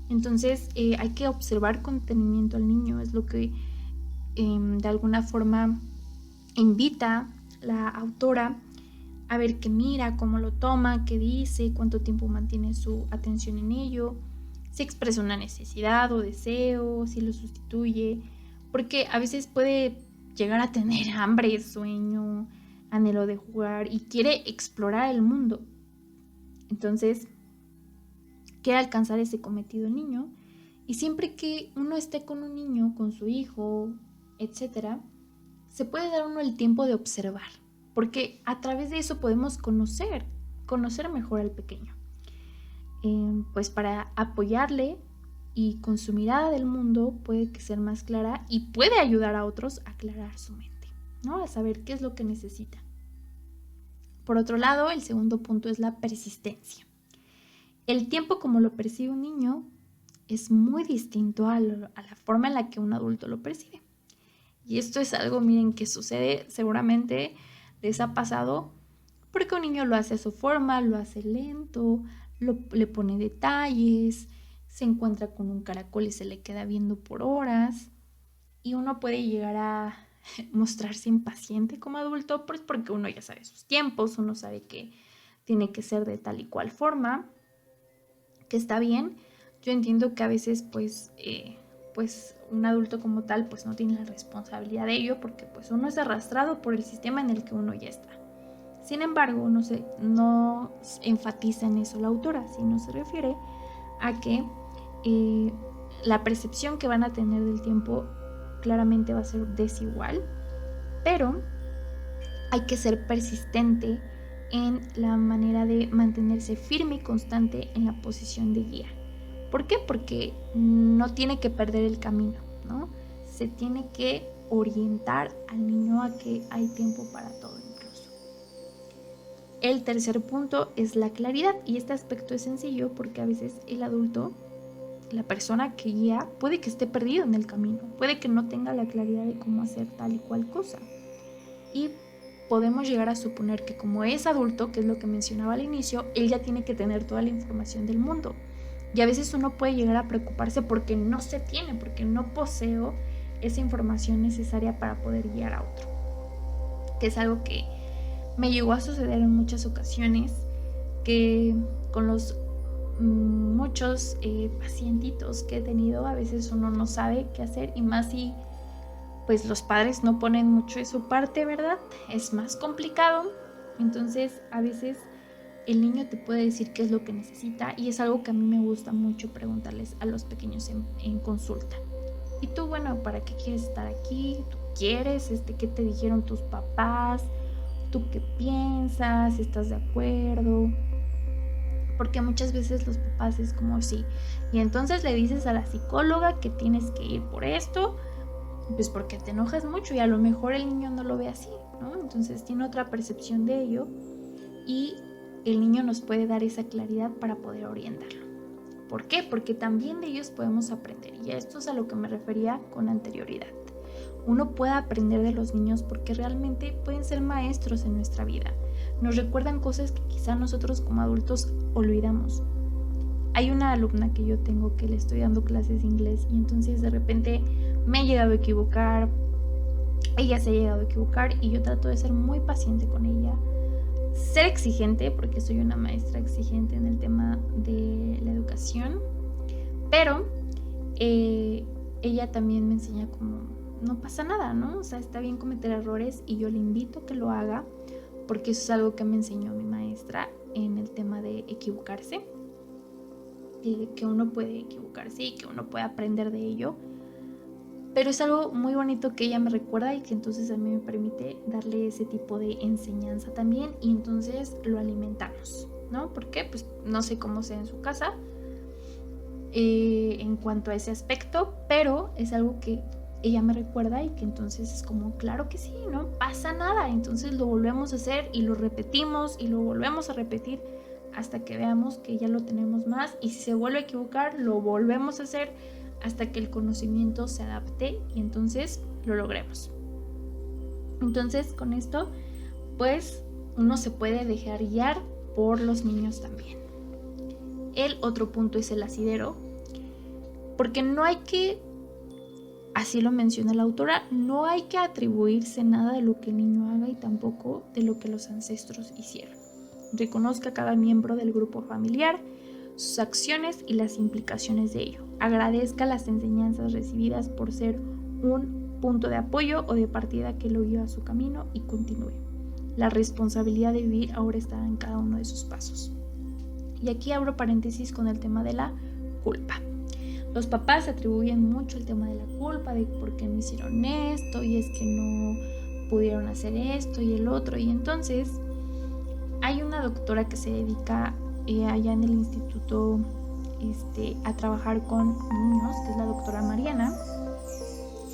Entonces hay que observar con detenimiento al niño, es lo que de alguna forma invita la autora a ver qué mira, cómo lo toma, qué dice, cuánto tiempo mantiene su atención en ello, si expresa una necesidad o deseo, si lo sustituye, porque a veces puede llegar a tener hambre, sueño, anhelo de jugar y quiere explorar el mundo. Entonces, quiere alcanzar ese cometido el niño, y siempre que uno esté con un niño, con su hijo, etcétera, se puede dar uno el tiempo de observar, porque a través de eso podemos conocer mejor al pequeño. Pues para apoyarle y con su mirada del mundo puede que sea más clara y puede ayudar a otros a aclarar su mente, ¿no? A saber qué es lo que necesita. Por otro lado, el segundo punto es la persistencia. El tiempo como lo percibe un niño es muy distinto a la forma en la que un adulto lo percibe. Y esto es algo, miren, que sucede, seguramente les ha pasado, porque un niño lo hace a su forma, lo hace lento, le pone detalles, se encuentra con un caracol y se le queda viendo por horas. Y uno puede llegar a mostrarse impaciente como adulto, pues porque uno ya sabe sus tiempos, uno sabe que tiene que ser de tal y cual forma, que está bien. Yo entiendo que a veces pues un adulto como tal pues no tiene la responsabilidad de ello, porque pues uno es arrastrado por el sistema en el que uno ya está. Sin embargo, no enfatiza en eso la autora, sino se refiere a que la percepción que van a tener del tiempo claramente va a ser desigual, pero hay que ser persistente en la manera de mantenerse firme y constante en la posición de guía. ¿Por qué? Porque no tiene que perder el camino, ¿no? Se tiene que orientar al niño a que hay tiempo para todo incluso. El tercer punto es la claridad, y este aspecto es sencillo porque a veces el adulto, la persona que guía, puede que esté perdido en el camino, puede que no tenga la claridad de cómo hacer tal y cual cosa. Y podemos llegar a suponer que como es adulto, que es lo que mencionaba al inicio, él ya tiene que tener toda la información del mundo. Y a veces uno puede llegar a preocuparse porque no se tiene, porque no poseo esa información necesaria para poder guiar a otro. Que es algo que me llegó a suceder en muchas ocasiones, que con los muchos pacientitos que he tenido, a veces uno no sabe qué hacer, y más si pues los padres no ponen mucho de su parte, ¿verdad? Es más complicado. Entonces a veces el niño te puede decir qué es lo que necesita, y es algo que a mí me gusta mucho preguntarles a los pequeños en consulta. Y tú, bueno, ¿para qué quieres estar aquí? ¿Tú quieres? ¿Qué te dijeron tus papás? ¿Tú qué piensas? ¿Estás de acuerdo? Porque muchas veces los papás es como sí, y entonces le dices a la psicóloga que tienes que ir por esto, pues porque te enojas mucho, y a lo mejor el niño no lo ve así, ¿no? Entonces tiene otra percepción de ello, y el niño nos puede dar esa claridad para poder orientarlo. ¿Por qué? Porque también de ellos podemos aprender, y a esto es a lo que me refería con anterioridad. Uno puede aprender de los niños porque realmente pueden ser maestros en nuestra vida. Nos recuerdan cosas que quizá nosotros como adultos olvidamos. Hay una alumna que yo tengo que le estoy dando clases de inglés, y entonces de repente me he llegado a equivocar, ella se ha llegado a equivocar, y yo trato de ser muy paciente con ella, ser exigente, porque soy una maestra exigente en el tema de la educación, pero ella también me enseña como no pasa nada, ¿no? O sea, está bien cometer errores, y yo le invito a que lo haga, porque eso es algo que me enseñó mi maestra en el tema de equivocarse, que uno puede equivocarse y que uno puede aprender de ello. Pero es algo muy bonito que ella me recuerda, y que entonces a mí me permite darle ese tipo de enseñanza también, y entonces lo alimentamos, ¿no? ¿Por qué? Pues no sé cómo sea en su casa en cuanto a ese aspecto, pero es algo que ella me recuerda, y que entonces es como, claro que sí, no pasa nada. Entonces lo volvemos a hacer y lo repetimos y lo volvemos a repetir hasta que veamos que ya lo tenemos más, y si se vuelve a equivocar lo volvemos a hacer hasta que el conocimiento se adapte y entonces lo logremos. Entonces con esto pues uno se puede dejar guiar por los niños también. El otro punto es el asidero, porque no hay que, así lo menciona la autora, no hay que atribuirse nada de lo que el niño haga, y tampoco de lo que los ancestros hicieron. Reconozca a cada miembro del grupo familiar, sus acciones y las implicaciones de ello. Agradezca las enseñanzas recibidas por ser un punto de apoyo o de partida que lo guió a su camino, y continúe. La responsabilidad de vivir ahora está en cada uno de sus pasos. Y aquí abro paréntesis con el tema de la culpa. Los papás atribuyen mucho el tema de la culpa, de por qué no hicieron esto, y es que no pudieron hacer esto y el otro. Y entonces hay una doctora que se dedica allá en el Instituto a trabajar con niños, que es la doctora Mariana,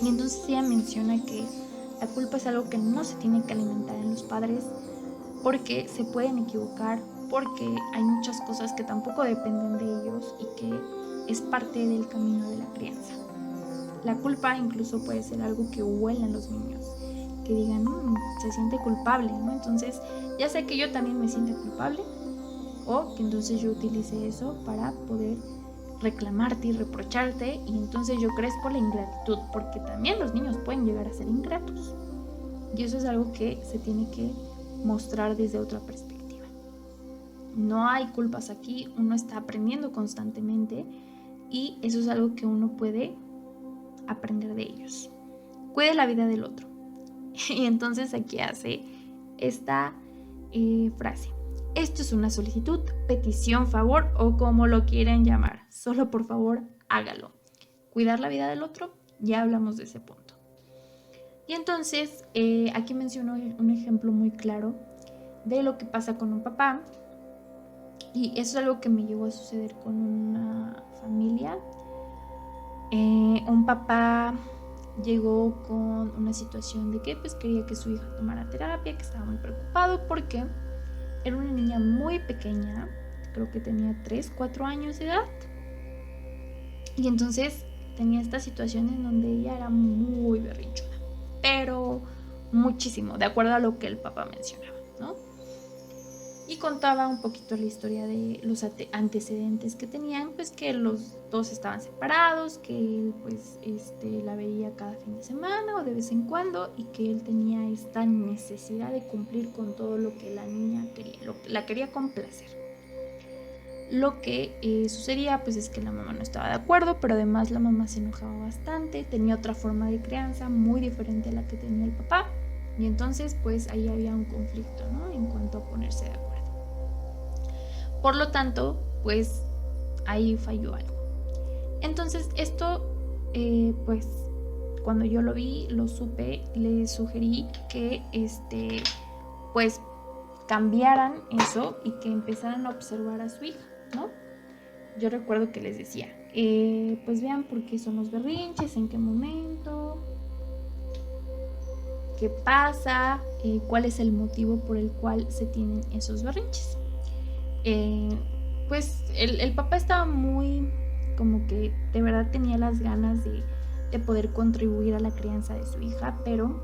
y entonces ella menciona que la culpa es algo que no se tiene que alimentar en los padres porque se pueden equivocar, porque hay muchas cosas que tampoco dependen de ellos y que es parte del camino de la crianza. La culpa incluso puede ser algo que huelan los niños, que digan, se siente culpable, ¿no? Entonces ya sé que yo también me siento culpable, o que entonces yo utilice eso para poder reclamarte y reprocharte, y entonces yo crezco la ingratitud, porque también los niños pueden llegar a ser ingratos, y eso es algo que se tiene que mostrar desde otra perspectiva. No hay culpas aquí, uno está aprendiendo constantemente y eso es algo que uno puede aprender de ellos. Cuide la vida del otro. Y entonces aquí hace esta frase: esto es una solicitud, petición, favor o como lo quieran llamar, solo por favor hágalo. Cuidar la vida del otro, ya hablamos de ese punto. Y entonces aquí menciono un ejemplo muy claro de lo que pasa con un papá, y eso es algo que me llegó a suceder con una familia. Un papá llegó con una situación de que pues quería que su hija tomara terapia, que estaba muy preocupado porque era una niña muy pequeña, creo que tenía 3, 4 años de edad, y entonces tenía esta situación en donde ella era muy berrinchuda, pero muchísimo, de acuerdo a lo que el papá mencionaba, ¿no? Y contaba un poquito la historia de los antecedentes que tenían, pues que los dos estaban separados, que él pues la veía cada fin de semana o de vez en cuando, y que él tenía esta necesidad de cumplir con todo lo que la niña quería, la quería complacer. Lo que sucedía pues es que la mamá no estaba de acuerdo, pero además la mamá se enojaba bastante, tenía otra forma de crianza muy diferente a la que tenía el papá, y entonces pues ahí había un conflicto, ¿no? En cuanto a ponerse de acuerdo. Por lo tanto, pues ahí falló algo. Entonces esto, pues cuando yo lo vi, lo supe, le sugerí que pues cambiaran eso y que empezaran a observar a su hija, ¿no? Yo recuerdo que les decía, pues vean por qué son los berrinches, en qué momento, qué pasa, cuál es el motivo por el cual se tienen esos berrinches. Pues el papá estaba muy, como que de verdad tenía las ganas de poder contribuir a la crianza de su hija, pero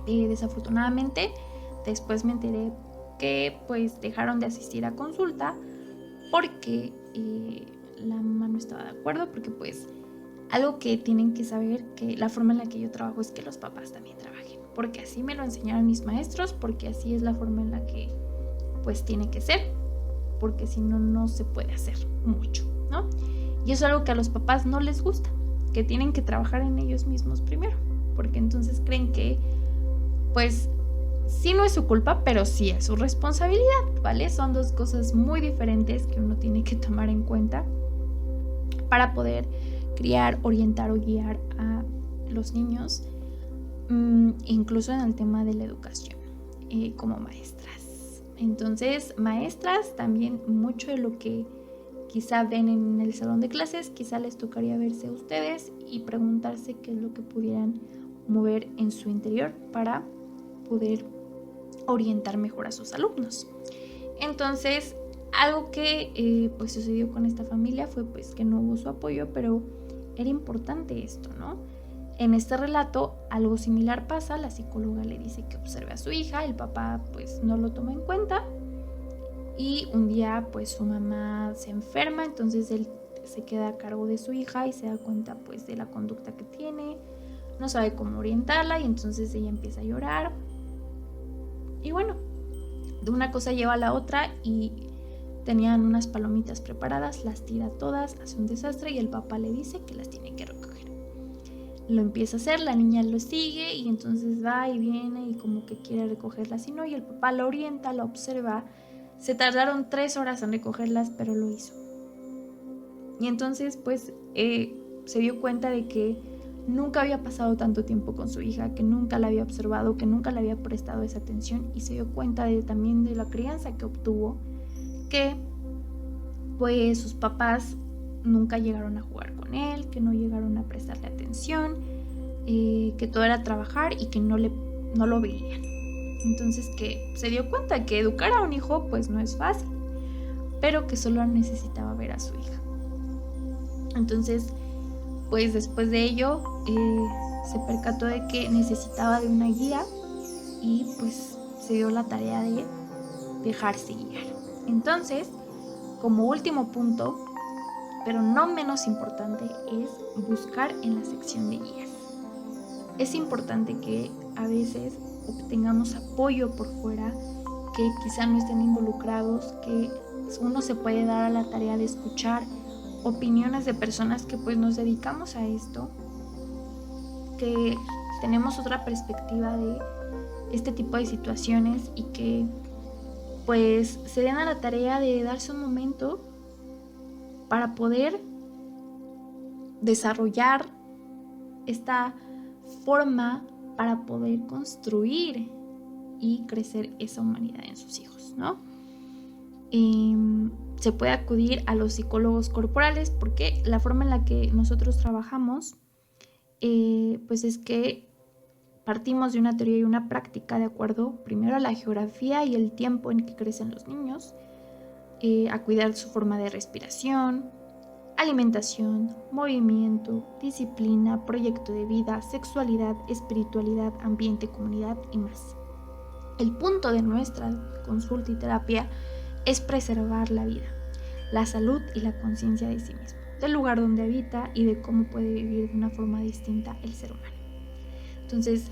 desafortunadamente después me enteré que pues dejaron de asistir a consulta porque la mamá no estaba de acuerdo, porque pues algo que tienen que saber, que la forma en la que yo trabajo es que los papás también trabajen, porque así me lo enseñaron mis maestros, porque así es la forma en la que pues tiene que ser, porque si no, no se puede hacer mucho, ¿no? Y eso es algo que a los papás no les gusta, que tienen que trabajar en ellos mismos primero, porque entonces creen que, pues, sí no es su culpa, pero sí es su responsabilidad, ¿vale? Son dos cosas muy diferentes que uno tiene que tomar en cuenta para poder criar, orientar o guiar a los niños, incluso en el tema de la educación, como maestras. Entonces, maestras, también mucho de lo que quizá ven en el salón de clases, quizá les tocaría verse a ustedes y preguntarse qué es lo que pudieran mover en su interior para poder orientar mejor a sus alumnos. Entonces, algo que pues sucedió con esta familia fue pues que no hubo su apoyo, pero era importante esto, ¿no? En este relato algo similar pasa, la psicóloga le dice que observe a su hija, el papá pues no lo toma en cuenta, y un día pues su mamá se enferma, entonces él se queda a cargo de su hija y se da cuenta pues de la conducta que tiene, no sabe cómo orientarla, y entonces ella empieza a llorar, y bueno, de una cosa lleva a la otra, y tenían unas palomitas preparadas, las tira todas, hace un desastre y el papá le dice que las tiene que recoger. Lo empieza a hacer, la niña lo sigue y entonces va y viene y como que quiere recogerlas y no, y el papá la orienta, la observa. Se tardaron 3 horas en recogerlas, pero lo hizo. Y entonces pues se dio cuenta de que nunca había pasado tanto tiempo con su hija, que nunca la había observado, que nunca le había prestado esa atención, y se dio cuenta también de la crianza que obtuvo, que pues sus papás nunca llegaron a jugar con él, que no llegaron a prestarle atención, que todo era trabajar y que no lo veían. Entonces que se dio cuenta que educar a un hijo pues no es fácil, pero que solo necesitaba ver a su hija. Entonces pues después de ello se percató de que necesitaba de una guía y pues se dio la tarea de dejarse guiar. Entonces, como último punto, pero no menos importante, es buscar en la sección de guías. Es importante que a veces obtengamos apoyo por fuera, que quizá no estén involucrados, que uno se puede dar a la tarea de escuchar opiniones de personas que pues nos dedicamos a esto, que tenemos otra perspectiva de este tipo de situaciones y que pues se den a la tarea de darse un momento para poder desarrollar esta forma para poder construir y crecer esa humanidad en sus hijos, ¿no? Se puede acudir a los psicólogos corporales porque la forma en la que nosotros trabajamos pues es que partimos de una teoría y una práctica de acuerdo primero a la geografía y el tiempo en que crecen los niños, a cuidar su forma de respiración, alimentación, movimiento, disciplina, proyecto de vida, sexualidad, espiritualidad, ambiente, comunidad y más. El punto de nuestra consulta y terapia es preservar la vida, la salud y la conciencia de sí mismo, del lugar donde habita y de cómo puede vivir de una forma distinta el ser humano. Entonces,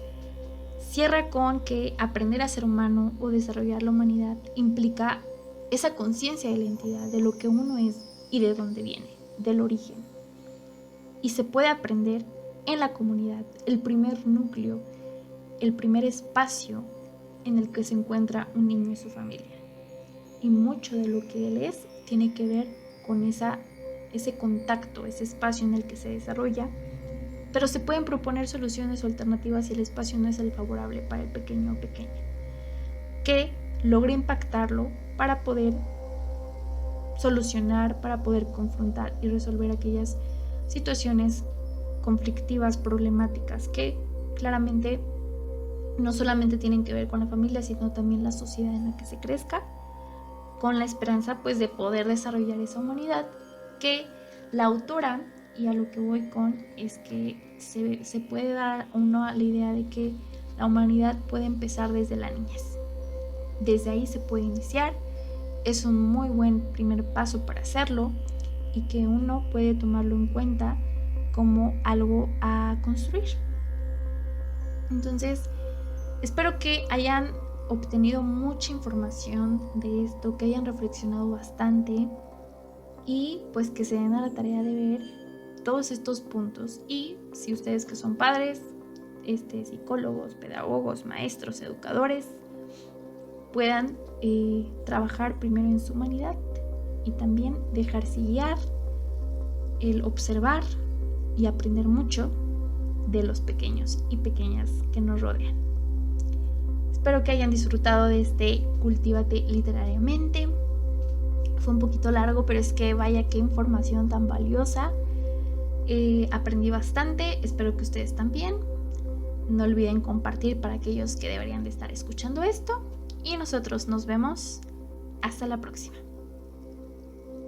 cierra con que aprender a ser humano o desarrollar la humanidad implica esa conciencia de la entidad, de lo que uno es y de dónde viene, del origen. Y se puede aprender en la comunidad, el primer núcleo, el primer espacio en el que se encuentra un niño y su familia. Y mucho de lo que él es tiene que ver con ese contacto, ese espacio en el que se desarrolla. Pero se pueden proponer soluciones o alternativas si el espacio no es el favorable para el pequeño o pequeña, que logre impactarlo para poder solucionar, para poder confrontar y resolver aquellas situaciones conflictivas, problemáticas, que claramente no solamente tienen que ver con la familia, sino también la sociedad en la que se crezca, con la esperanza pues de poder desarrollar esa humanidad que la autora, y a lo que voy con, es que se puede dar uno a la idea de que la humanidad puede empezar desde la niñez. Desde ahí se puede iniciar, es un muy buen primer paso para hacerlo y que uno puede tomarlo en cuenta como algo a construir. Entonces, espero que hayan obtenido mucha información de esto, que hayan reflexionado bastante y pues que se den a la tarea de ver todos estos puntos. Y si ustedes que son padres, psicólogos, pedagogos, maestros, educadores, puedan trabajar primero en su humanidad y también dejarse guiar, el observar y aprender mucho de los pequeños y pequeñas que nos rodean. Espero que hayan disfrutado de este Cultívate Literariamente. Fue un poquito largo, pero es que vaya qué información tan valiosa. Aprendí bastante, espero que ustedes también. No olviden compartir para aquellos que deberían de estar escuchando esto. Y nosotros nos vemos hasta la próxima.